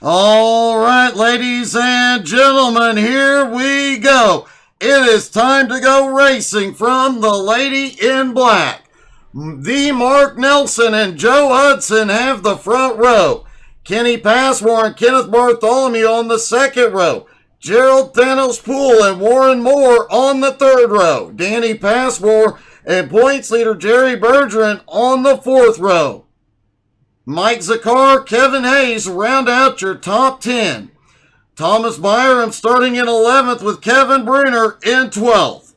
All right, ladies and gentlemen, here we go. It is time to go racing from the Lady in Black. The Mark Nelson and Joe Hudson have the front row. Kenny Passmore and Kenneth Bartholomew on the second row. Gerald Thanos Poole and Warren Moore on the third row. Danny Passmore and points leader Jerry Bergeron on the fourth row. Mike Zakar, Kevin Hayes round out your top 10. Thomas Byram starting in 11th with Kevin Bruner in 12th.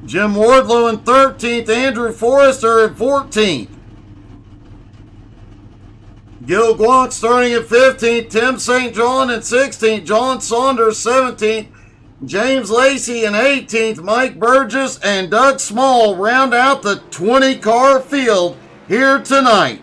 Jim Wardlow in 13th, Andrew Forrester in 14th. Gil Glock starting at 15th, Tim St. John in 16th, John Saunders 17th, James Lacey in 18th, Mike Burgess and Doug Small round out the 20-car field here tonight.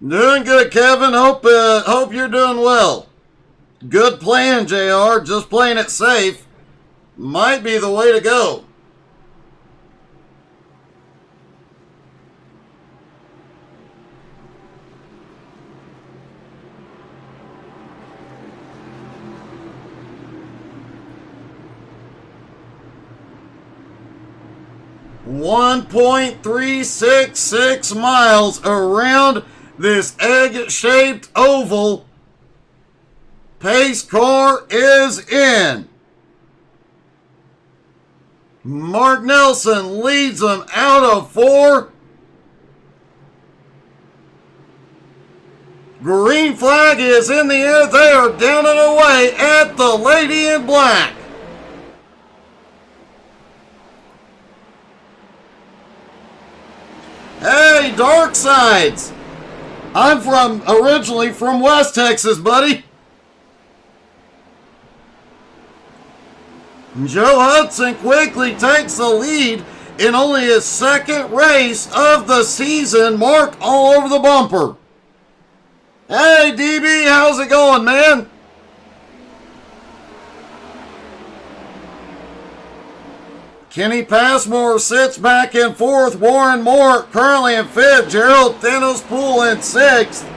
Doing good, Kevin. Hope you're doing well. Good plan, JR. Just playing it safe might be the way to go. .366 miles around this egg-shaped oval. Pace car is in. Mark Nelson leads them out of 4. Green flag is in the air. They are down and away at the Lady in Black. Hey, Dark Sides. I'm originally from West Texas, buddy. Joe Hudson quickly takes the lead in only his second race of the season. Mark all over the bumper. Hey, DB, how's it going, man? Kenny Passmore sits back in 4th. Warren Moore currently in 5th. Gerald Thanos Poole in 6th.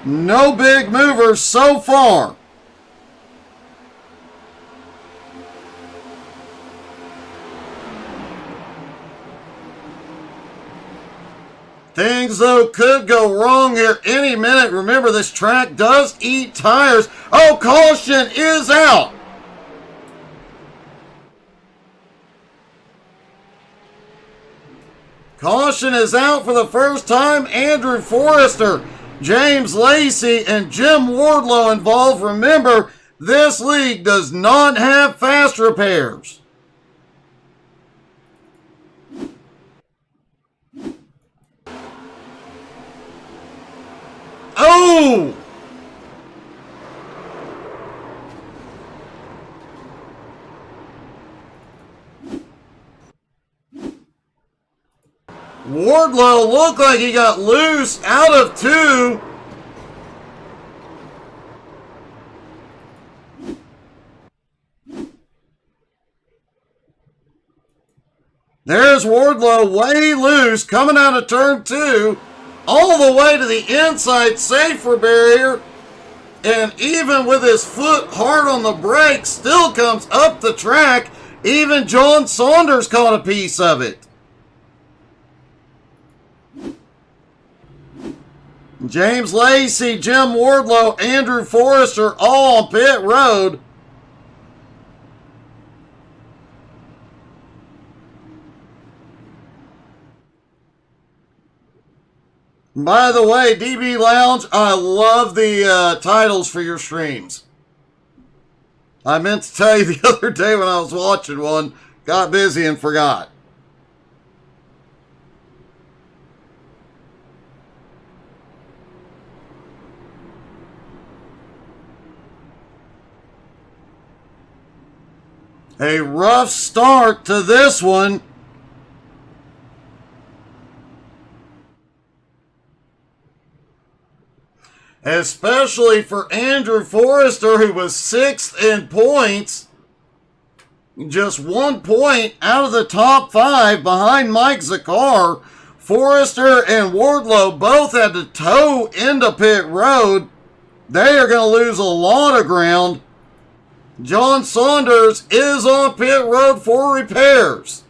No big movers so far. Things, though, could go wrong here any minute. Remember, this track does eat tires. Oh, caution is out. Caution is out for the first time. Andrew Forrester, James Lacey, and Jim Wardlow involved. Remember, this league does not have fast repairs. Oh! Wardlow looked like he got loose out of 2. There's Wardlow way loose coming out of turn 2 all the way to the inside safer barrier, and even with his foot hard on the brake still comes up the track. Even John Saunders caught a piece of it. James Lacey, Jim Wardlow, Andrew Forrester all on pit road. By the way, DB Lounge, I love the titles for your streams. I meant to tell you the other day when I was watching one, got busy and forgot. A rough start to this one. especially for Andrew Forrester, who was 6th in points. Just 1 point out of the top 5 behind Mike Zakar. Forrester and Wardlow both had to tow into pit road. They are going to lose a lot of ground. John Saunders is on pit road for repairs.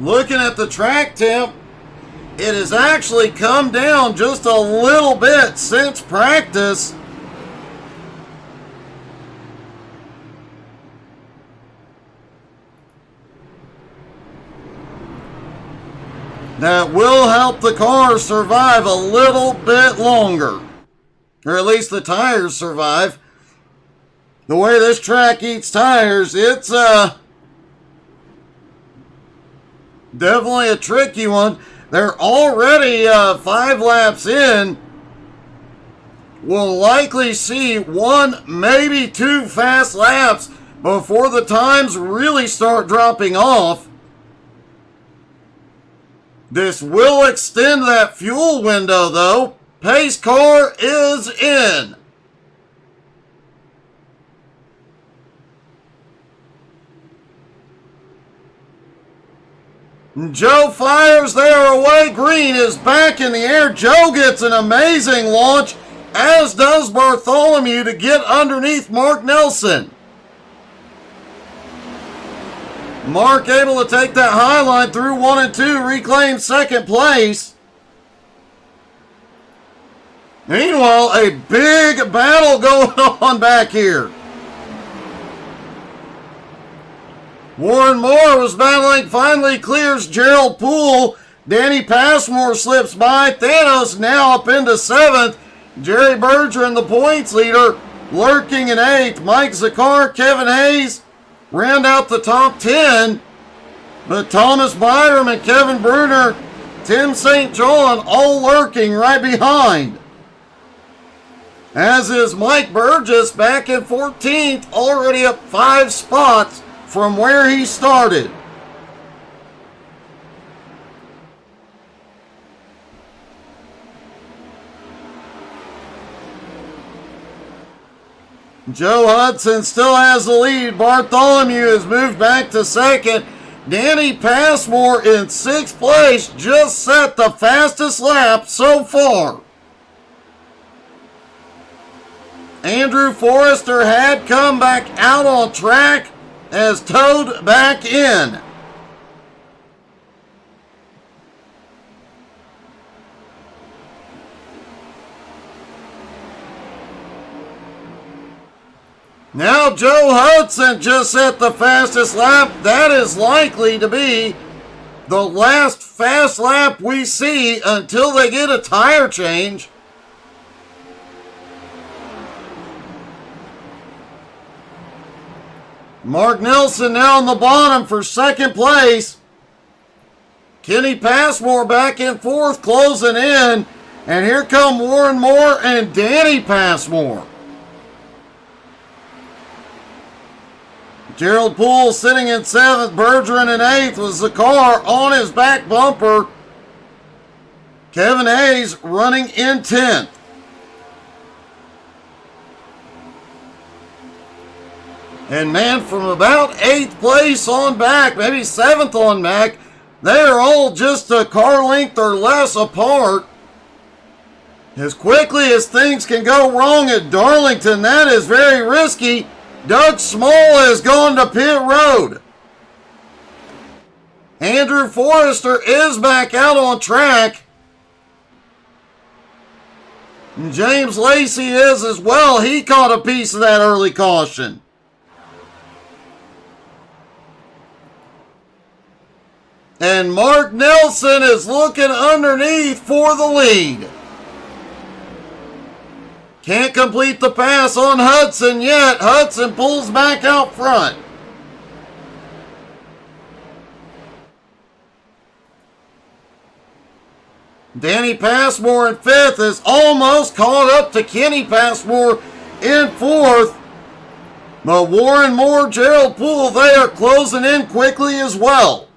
Looking at the track temp, it has actually come down just a little bit since practice. That will help the car survive a little bit longer. Or at least the tires survive. The way this track eats tires, it's definitely a tricky one. They're already 5 laps in. We'll likely see 1, maybe 2 fast laps before the times really start dropping off. This will extend that fuel window, though. Pace car is in. Joe fires there away. Green is back in the air. Joe gets an amazing launch, as does Bartholomew, to get underneath Mark Nelson. Mark able to take that high line through 1 and 2, reclaim 2nd place. Meanwhile, a big battle going on back here. Warren Moore was battling, finally clears Gerald Poole. Danny Passmore slips by. Thanos now up into 7th. Jerry Bergeron, the points leader, lurking in 8th. Mike Zakar, Kevin Hayes round out the top 10. But Thomas Byram and Kevin Bruner, Tim St. John, all lurking right behind. As is Mike Burgess back in 14th, already up 5 spots from where he started. Joe Hudson still has the lead. Bartholomew has moved back to 2nd. Danny Passmore in 6th place, just set the fastest lap so far. Andrew Forrester had come back out on track, as towed back in. Now Joe Hudson just set the fastest lap. That is likely to be the last fast lap we see until they get a tire change. Mark Nelson now on the bottom for 2nd place. Kenny Passmore back in 4th, closing in. And here come Warren Moore and Danny Passmore. Gerald Poole sitting in 7th, Bergeron in 8th with Zakar on his back bumper. Kevin Hayes running in 10th. And man, from about 8th place on back, maybe 7th on back, they are all just a car length or less apart. As quickly as things can go wrong at Darlington, that is very risky. Doug Small has gone to pit road. Andrew Forrester is back out on track. And James Lacey is as well. He caught a piece of that early caution. And Mark Nelson is looking underneath for the lead. Can't complete the pass on Hudson yet. Hudson pulls back out front. Danny Passmore in 5th is almost caught up to Kenny Passmore in 4th. But Warren Moore, Gerald Poole, they are closing in quickly as well.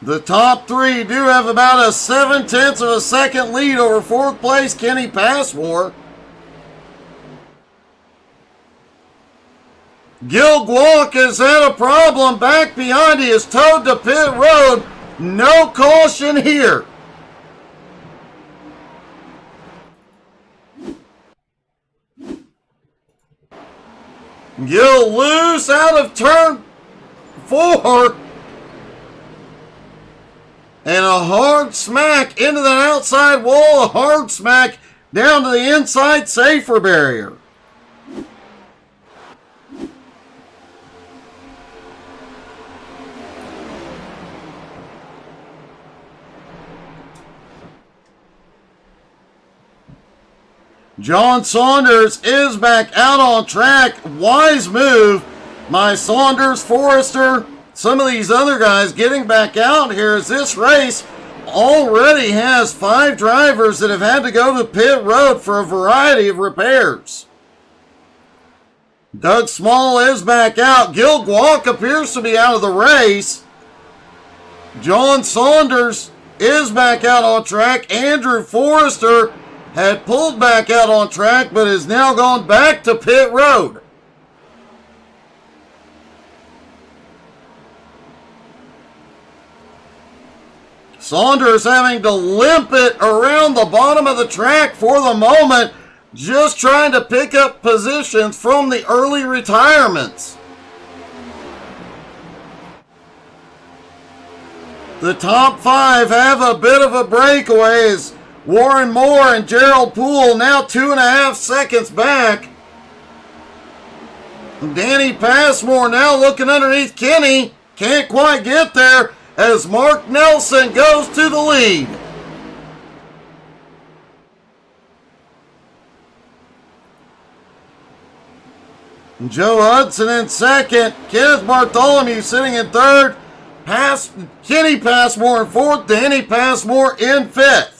The top three do have about a 7/10 of a second lead over fourth place Kenny Passmore. Gil Guac has had a problem back behind. He is towed to pit road. No caution here. Gil loose out of turn 4. And a hard smack into the outside wall. A hard smack down to the inside safer barrier. John Saunders is back out on track. Wise move by Saunders, Forrester, some of these other guys getting back out here as this race already has 5 drivers that have had to go to pit road for a variety of repairs. Doug Small is back out. Gil Guac appears to be out of the race. John Saunders is back out on track. Andrew Forrester had pulled back out on track, but is now gone back to pit road. Saunders having to limp it around the bottom of the track for the moment, just trying to pick up positions from the early retirements. The top 5 have a bit of a breakaway as Warren Moore and Gerald Poole now 2.5 seconds back. Danny Passmore now looking underneath Kenny. Can't quite get there as Mark Nelson goes to the lead. Joe Hudson in second. Kenneth Bartholomew sitting in third. Kenny Passmore in fourth. Danny Passmore in fifth.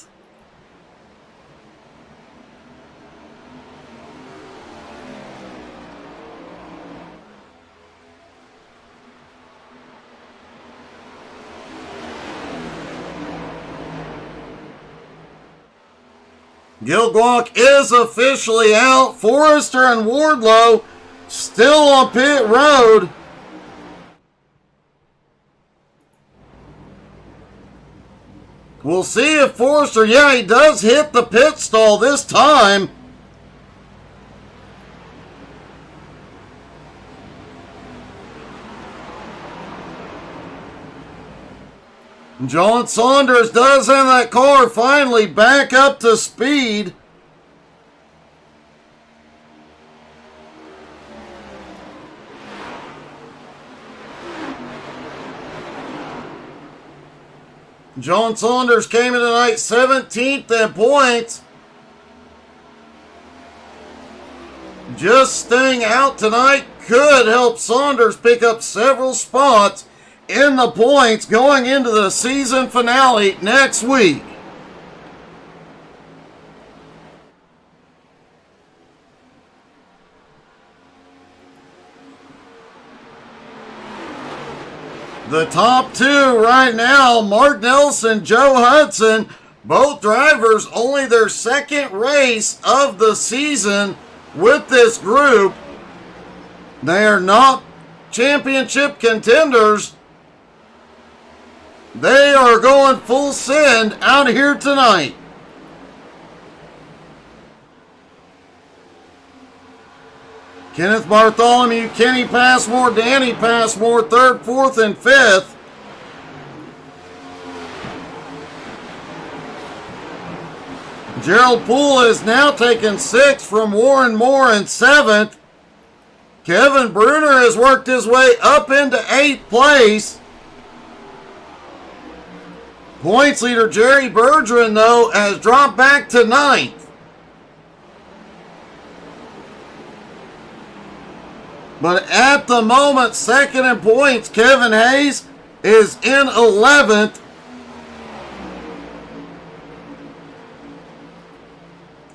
Gil Guac is officially out. Forrester and Wardlow still on pit road. We'll see if Forrester, he does hit the pit stall this time. John Saunders does have that car finally back up to speed. John Saunders came in tonight 17th in points. Just staying out tonight could help Saunders pick up several spots in the points going into the season finale next week. The top 2 right now, Mark Nelson, Joe Hudson, both drivers only their second race of the season with this group. They are not championship contenders. They are going full send out here tonight. Kenneth Bartholomew, Kenny Passmore, Danny Passmore, 3rd, 4th, and 5th. Gerald Poole is now taken 6th from Warren Moore in 7th. Kevin Bruner has worked his way up into 8th place. Points leader Jerry Bergeron, though, has dropped back to 9th. But at the moment, second in points, Kevin Hayes is in 11th.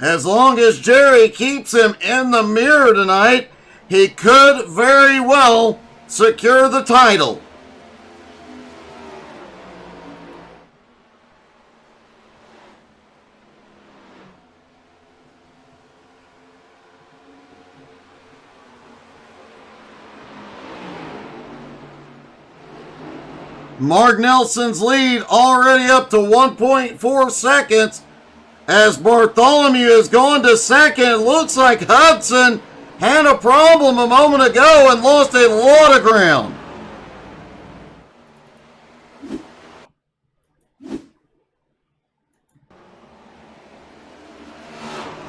As long as Jerry keeps him in the mirror tonight, he could very well secure the title. Mark Nelson's lead already up to 1.4 seconds as Bartholomew has gone to second. It looks like Hudson had a problem a moment ago and lost a lot of ground.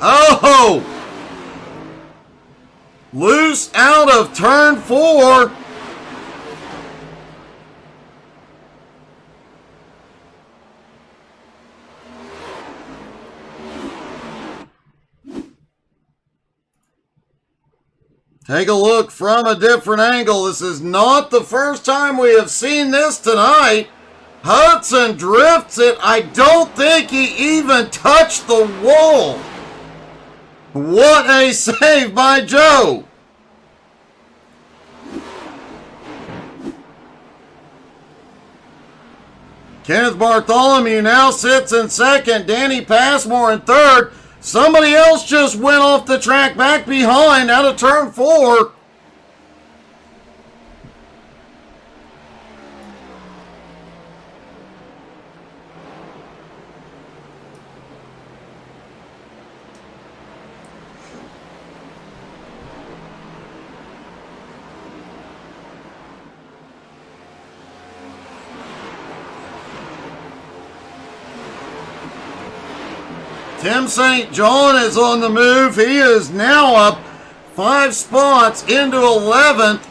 Oh! Loose out of turn 4. Take a look from a different angle. This is not the first time we have seen this tonight. Hudson drifts it. I don't think he even touched the wall. What a save by Joe. Kenneth Bartholomew now sits in second. Danny Passmore in third. Somebody else just went off the track back behind out of turn 4. Tim St. John is on the move. He is now up 5 spots into 11th.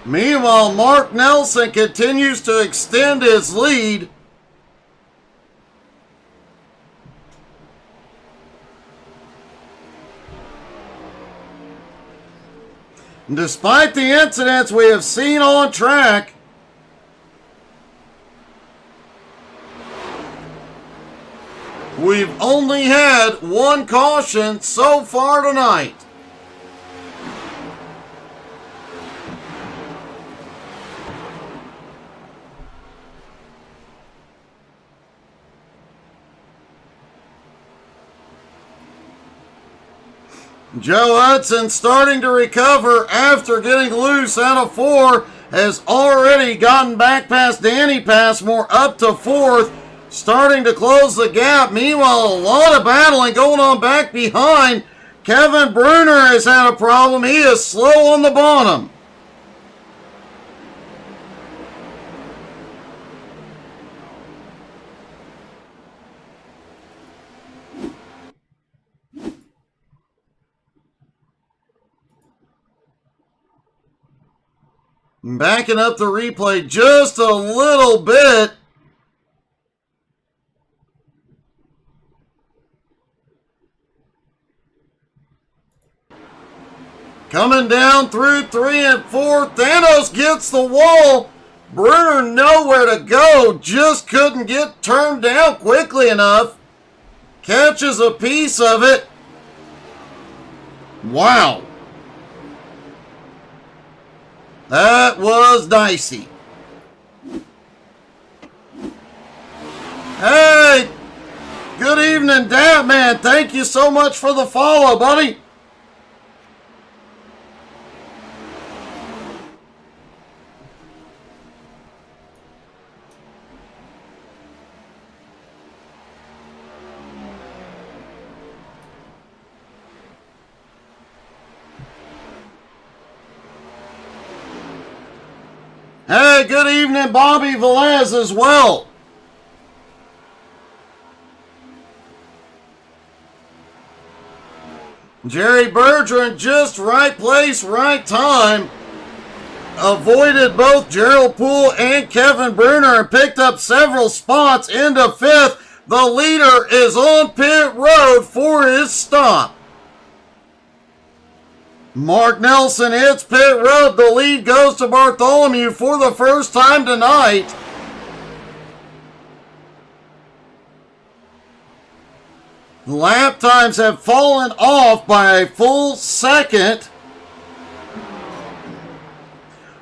Meanwhile, Mark Nelson continues to extend his lead. Despite the incidents we have seen on track, we've only had one caution so far tonight. Joe Hudson, starting to recover after getting loose out of 4, has already gotten back past Danny Passmore up to 4th, starting to close the gap. Meanwhile, a lot of battling going on back behind. Kevin Bruner has had a problem. He is slow on the bottom. Backing up the replay just a little bit. Coming down through 3 and 4. Thanos gets the wall. Bruner nowhere to go. Just couldn't get turned down quickly enough. Catches a piece of it. Wow. That was dicey. Hey, good evening, Dad, man. Thank you so much for the follow, buddy. Hey, good evening, Bobby Velez as well. Jerry Bergeron, just right place, right time. Avoided both Gerald Poole and Kevin Bruner and picked up several spots into 5th. The leader is on pit road for his stop. Mark Nelson hits pit road. The lead goes to Bartholomew for the first time tonight. Lap times have fallen off by a full second.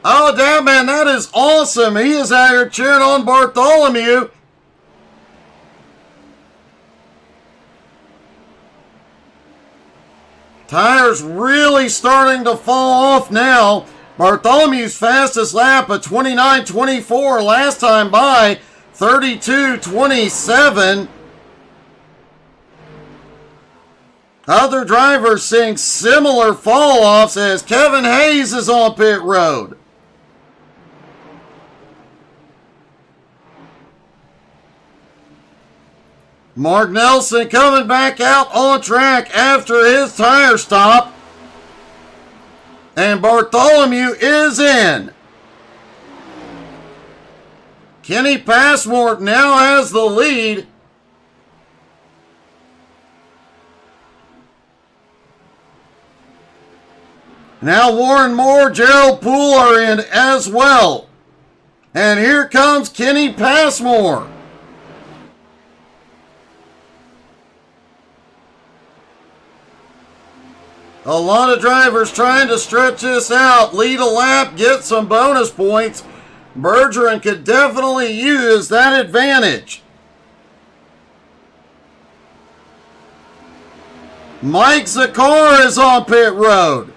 Oh, damn, man, that is awesome. He is out here cheering on Bartholomew. Tires really starting to fall off now. Bartholomew's fastest lap of 29.24 last time by 32.27. Other drivers seeing similar fall-offs as Kevin Hayes is on pit road. Mark Nelson coming back out on track after his tire stop. And Bartholomew is in. Kenny Passmore now has the lead. Now Warren Moore, Gerald Poole are in as well. And here comes Kenny Passmore. A lot of drivers trying to stretch this out, lead a lap, get some bonus points. Bergeron could definitely use that advantage. Mike Zakar is on pit road.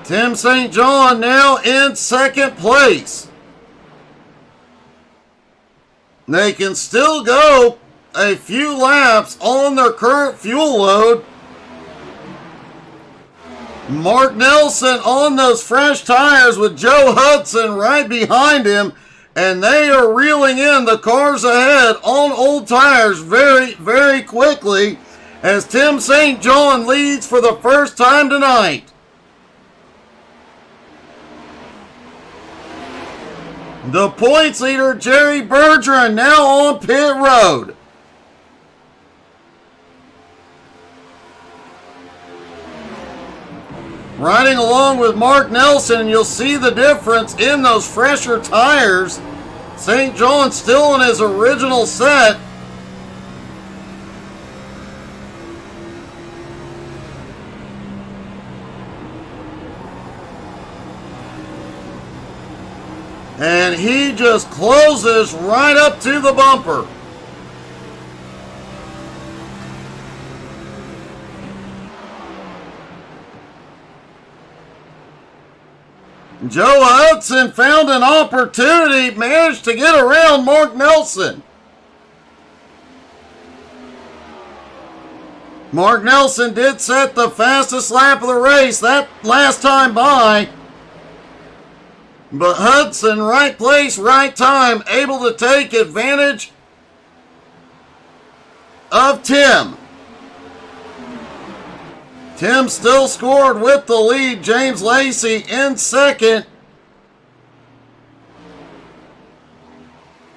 Tim St. John now in second place. They can still go a few laps on their current fuel load. Mark Nelson on those fresh tires with Joe Hudson right behind him, and they are reeling in the cars ahead on old tires very, very quickly as Tim St. John leads for the first time tonight. The points leader, Jerry Bergeron, now on pit road. Riding along with Mark Nelson, you'll see the difference in those fresher tires. St. John still in his original set. And he just closes right up to the bumper. Joe Hudson found an opportunity, managed to get around Mark Nelson. Mark Nelson did set the fastest lap of the race that last time by. But Hudson, right place, right time, able to take advantage of Tim. Tim still scored with the lead. James Lacey in second.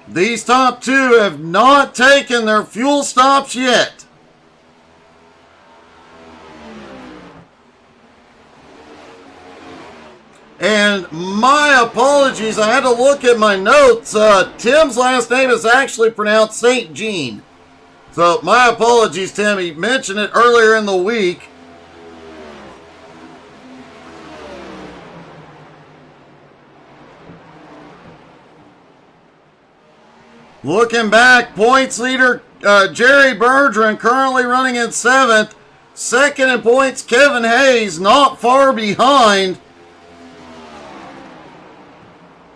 These top two have not taken their fuel stops yet. And my apologies, I had to look at my notes. Tim's last name is actually pronounced St. Jean. So my apologies, Tim. He mentioned it earlier in the week. Looking back, points leader Jerry Bergeron currently running in seventh. Second in points, Kevin Hayes, not far behind.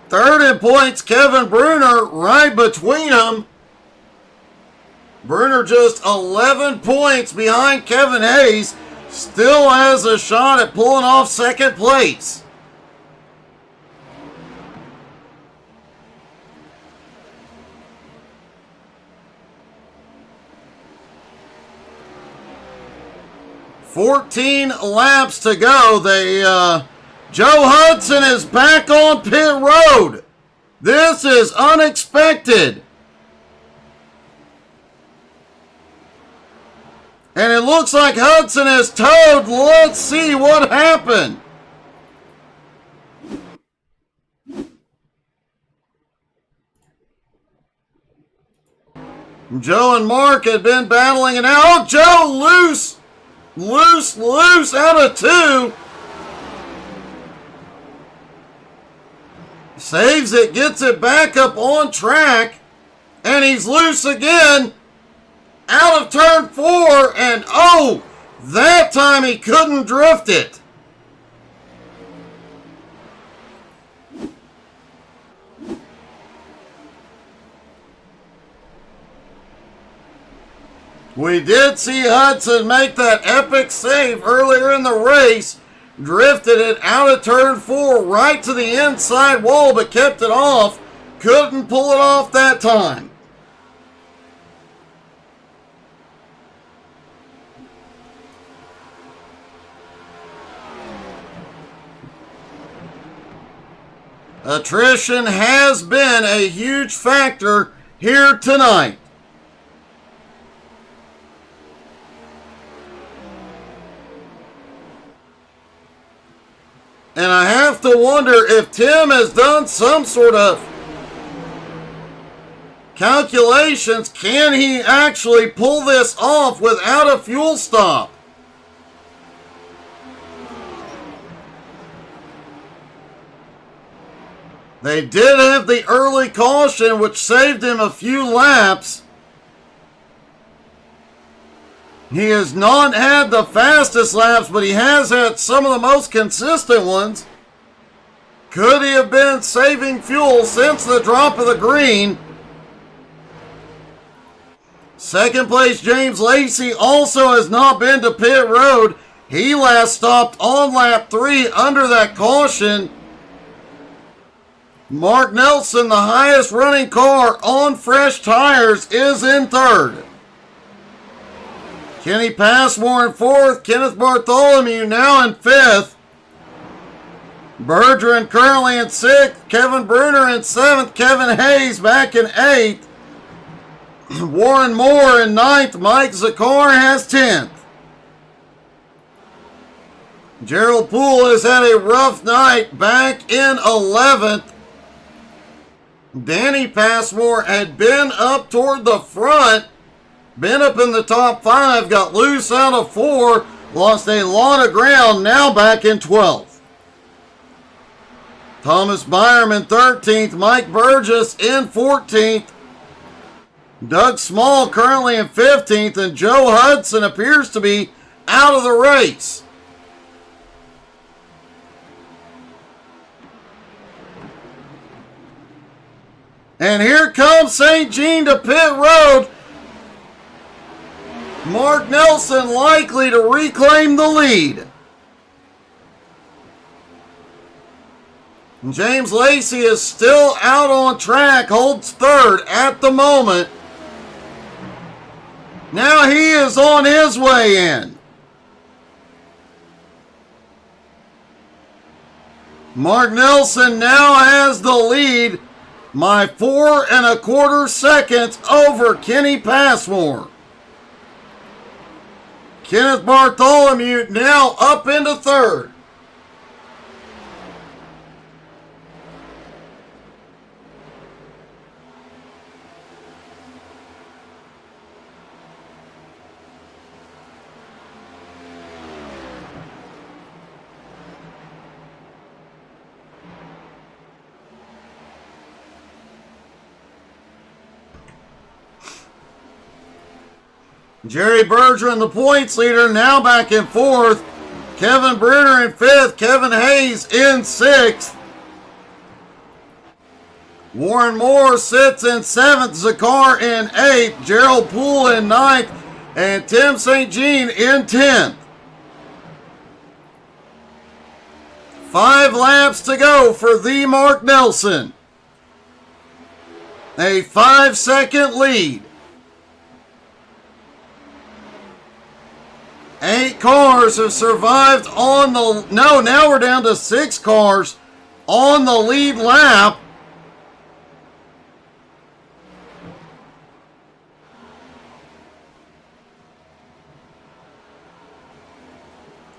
Third in points, Kevin Bruner, right between them. Bruner just 11 points behind Kevin Hayes. Still has a shot at pulling off second place. "14 laps to go." Joe Hudson is back on pit road. This is unexpected. And it looks like Hudson is towed. Let's see what happened. Joe and Mark had been battling it out. Oh, Joe loose. Loose out of two. Saves it, gets it back up on track, and he's loose again. out of turn 4, and oh, that time he couldn't drift it. We did see Hudson make that epic save earlier in the race. Drifted it out of turn 4 right to the inside wall, but kept it off. Couldn't pull it off that time. Attrition has been a huge factor here tonight. And I have to wonder if Tim has done some sort of calculations. Can he actually pull this off without a fuel stop? They did have the early caution, which saved him a few laps. He has not had the fastest laps, but he has had some of the most consistent ones. Could he have been saving fuel since the drop of the green? Second place, James Lacey, also has not been to pit road. He last stopped on lap 3 under that caution. Mark Nelson, the highest running car on fresh tires, is in third. Kenny Passmore in fourth. Kenneth Bartholomew now in fifth. Bergeron currently in sixth. Kevin Bruner in seventh. Kevin Hayes back in eighth. Warren Moore in ninth. Mike Zakar has 10th. Gerald Poole has had a rough night back in 11th. Danny Passmore had been up toward the front. Been up in the top 5, got loose out of 4, lost a lot of ground, now back in 12th. Thomas Byram in 13th, Mike Burgess in 14th, Doug Small currently in 15th, and Joe Hudson appears to be out of the race. And here comes St. Jean to pit road. Mark Nelson likely to reclaim the lead. James Lacey is still out on track, holds third at the moment. Now he is on his way in. Mark Nelson now has the lead by 4 1/4 seconds over Kenny Passmore. Kenneth Bartholomew now up into third. Jerry Bergeron, the points leader, now back in fourth. Kevin Bruner in fifth. Kevin Hayes in sixth. Warren Moore sits in seventh. Zakar in eighth. Gerald Poole in ninth. And Tim St. Jean in 10th. 5 laps to go for the Mark Nelson. A 5-second lead. 8 cars have survived on the... No, now we're down to 6 cars on the lead lap.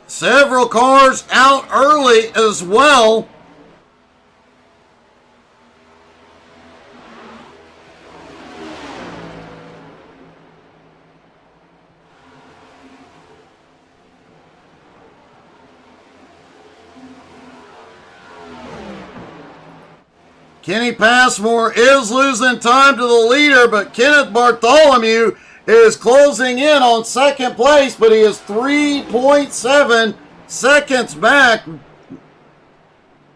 Several cars out early as well. Kenny Passmore is losing time to the leader, but Kenneth Bartholomew is closing in on second place, but he is 3.7 seconds back.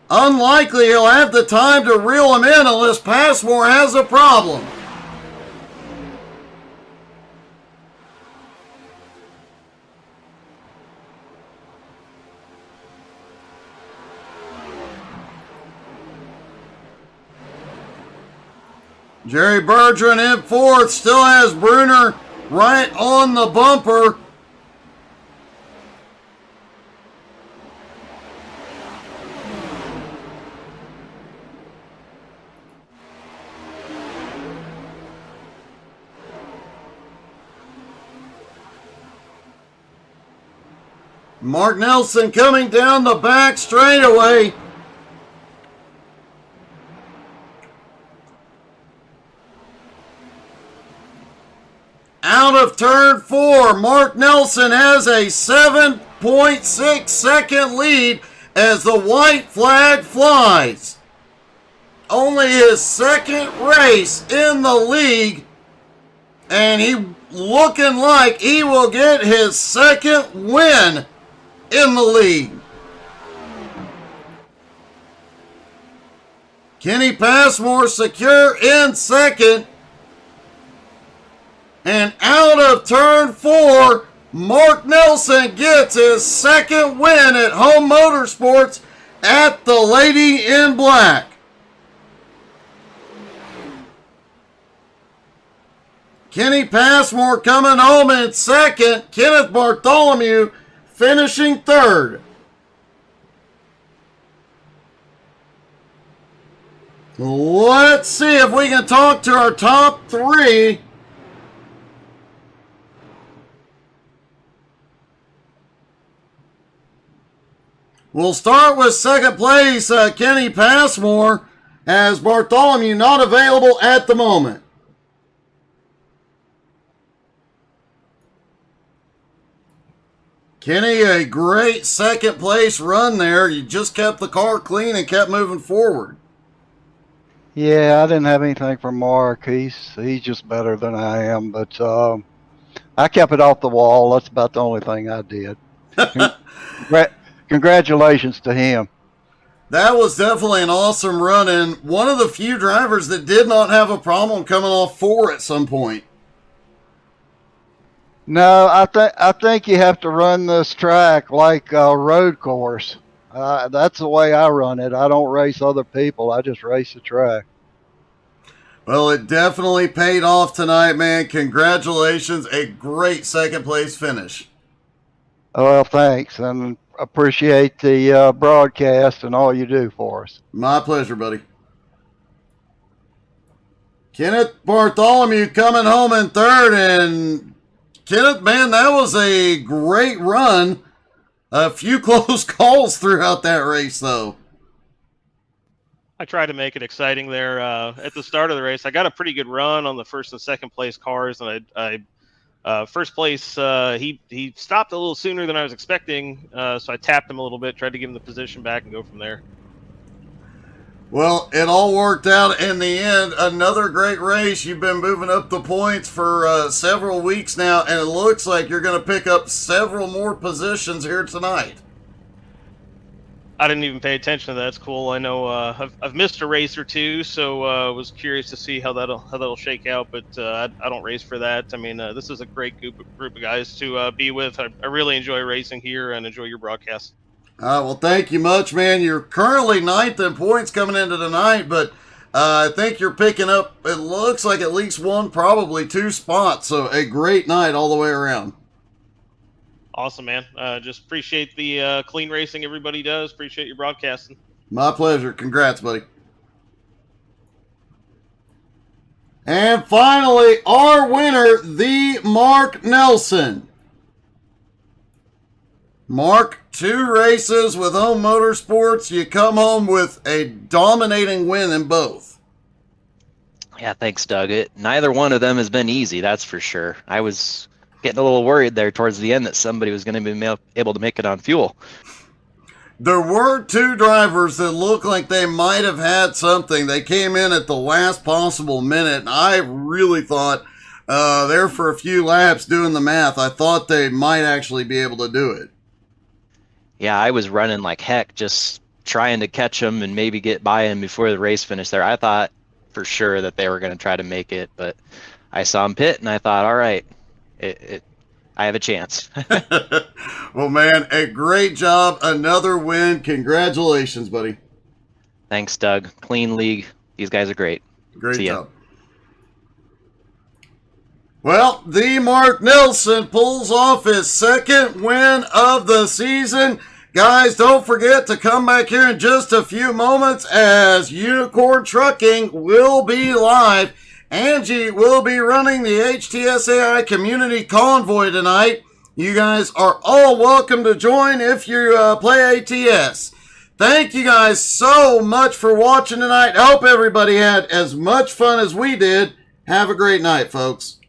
Unlikely he'll have the time to reel him in unless Passmore has a problem. Jerry Bergeron in fourth, still has Bruner right on the bumper. Mark Nelson coming down the back straightaway. Out of turn 4, Mark Nelson has a 7.6 second lead as the white flag flies. Only his second race in the league, and he looking like he will get his second win in the league. Kenny Passmore secure in second. And out of turn 4, Mark Nelson gets his second win at Home Motorsports at the Lady in Black. Kenny Passmore coming home in second. Kenneth Bartholomew finishing third. Let's see if we can talk to our top 3. We'll start with second place, Kenny Passmore, as Bartholomew not available at the moment. Kenny, a great second place run there. You just kept the car clean and kept moving forward. Yeah, I didn't have anything for Mark. He's just better than I am, but I kept it off the wall. That's about the only thing I did. Congratulations to him. That was definitely an awesome run, and one of the few drivers that did not have a problem coming off 4 at some point. No, I think you have to run this track like a road course. That's the way I run it. I don't race other people. I just race the track. Well, it definitely paid off tonight, man. Congratulations. A great second place finish. Well, thanks, and appreciate the broadcast and all you do for us. My pleasure, buddy. Kenneth Bartholomew coming home in third, and Kenneth, man, that was a great run. A few close calls throughout that race, though. I tried to make it exciting there at the start of the race. I got a pretty good run on the first and second place cars, and I first place, he stopped a little sooner than I was expecting, so I tapped him a little bit, tried to give him the position back and go from there. Well, it all worked out in the end. Another great race. You've been moving up the points for several weeks now, and it looks like you're going to pick up several more positions here tonight. I didn't even pay attention to that. That's cool. I know I've missed a race or two, so I was curious to see how that'll shake out. But I don't race for that. I mean, this is a great group of guys to be with. I really enjoy racing here and enjoy your broadcast. Well, thank you much, man. You're currently 9th in points coming into tonight, but I think you're picking up, it looks like at least 1, probably 2 spots. So a great night all the way around. Awesome, man. Just appreciate the clean racing everybody does. Appreciate your broadcasting. My pleasure. Congrats, buddy. And finally, our winner, the Mark Nelson. Mark, 2 races with Home Motorsports. You come home with a dominating win in both. Yeah, thanks, Doug. Neither one of them has been easy, that's for sure. I was getting a little worried there towards the end that somebody was going to be able to make it on fuel. There were 2 drivers that looked like they might have had something. They came in at the last possible minute, and I really thought there for a few laps doing the math. I thought they might actually be able to do it. Yeah, I was running like heck, just trying to catch them and maybe get by him before the race finished there. I thought for sure that they were going to try to make it, but I saw him pit, and I thought, all right, I have a chance. Well, man, a great job. Another win. Congratulations, buddy. Thanks, Doug. Clean league. These guys are great. Great See ya. job. Well, the Mark Nelson pulls off his second win of the season. Guys, don't forget to come back here in just a few moments as Unicorn Trucking will be live. Angie will be running the HTSAI Community Convoy tonight. You guys are all welcome to join if you play ATS. Thank you guys so much for watching tonight. I hope everybody had as much fun as we did. Have a great night, folks.